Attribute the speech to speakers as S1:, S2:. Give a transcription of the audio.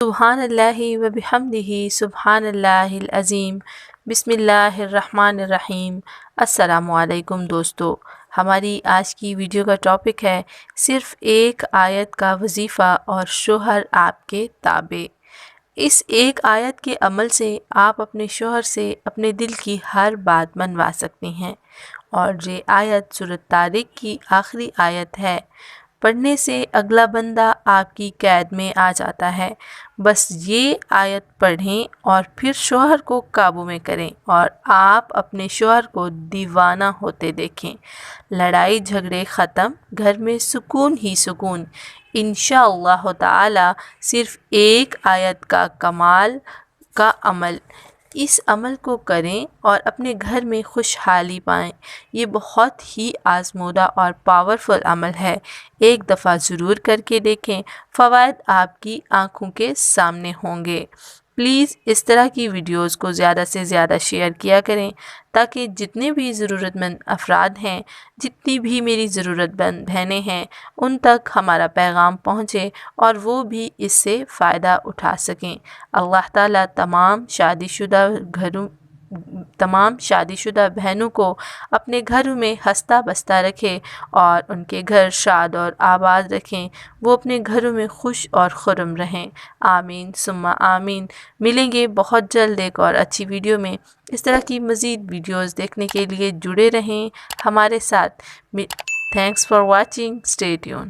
S1: سبحان اللہ و بحمدہ سبحان اللہ العظیم بسم اللہ الرحمن الرحیم۔ السلام علیکم دوستو، ہماری آج کی ویڈیو کا ٹاپک ہے صرف ایک آیت کا وظیفہ اور شوہر آپ کے تابع۔ اس ایک آیت کے عمل سے آپ اپنے شوہر سے اپنے دل کی ہر بات منوا سکتی ہیں، اور یہ آیت سورۃ طارق کی آخری آیت ہے۔ پڑھنے سے اگلا بندہ آپ کی قید میں آ جاتا ہے۔ بس یہ آیت پڑھیں اور پھر شوہر کو قابو میں کریں اور آپ اپنے شوہر کو دیوانہ ہوتے دیکھیں۔ لڑائی جھگڑے ختم، گھر میں سکون ہی سکون۔ انشاءاللہ تعالی صرف ایک آیت کا کمال کا عمل، اس عمل کو کریں اور اپنے گھر میں خوشحالی پائیں۔ یہ بہت ہی آزمودہ اور پاورفل عمل ہے، ایک دفعہ ضرور کر کے دیکھیں، فوائد آپ کی آنکھوں کے سامنے ہوں گے۔ پلیز اس طرح کی ویڈیوز کو زیادہ سے زیادہ شیئر کیا کریں تاکہ جتنے بھی ضرورت مند افراد ہیں، جتنی بھی میری ضرورت مند بہنیں ہیں، ان تک ہمارا پیغام پہنچے اور وہ بھی اس سے فائدہ اٹھا سکیں۔ اللہ تعالیٰ تمام شادی شدہ بہنوں کو اپنے گھروں میں ہنستا بستا رکھے اور ان کے گھر شاد اور آباد رکھیں، وہ اپنے گھروں میں خوش اور خرم رہیں۔ آمین ثم آمین۔ ملیں گے بہت جلد ایک اور اچھی ویڈیو میں۔ اس طرح کی مزید ویڈیوز دیکھنے کے لیے جڑے رہیں ہمارے ساتھ۔ Thanks for watching, stay tune.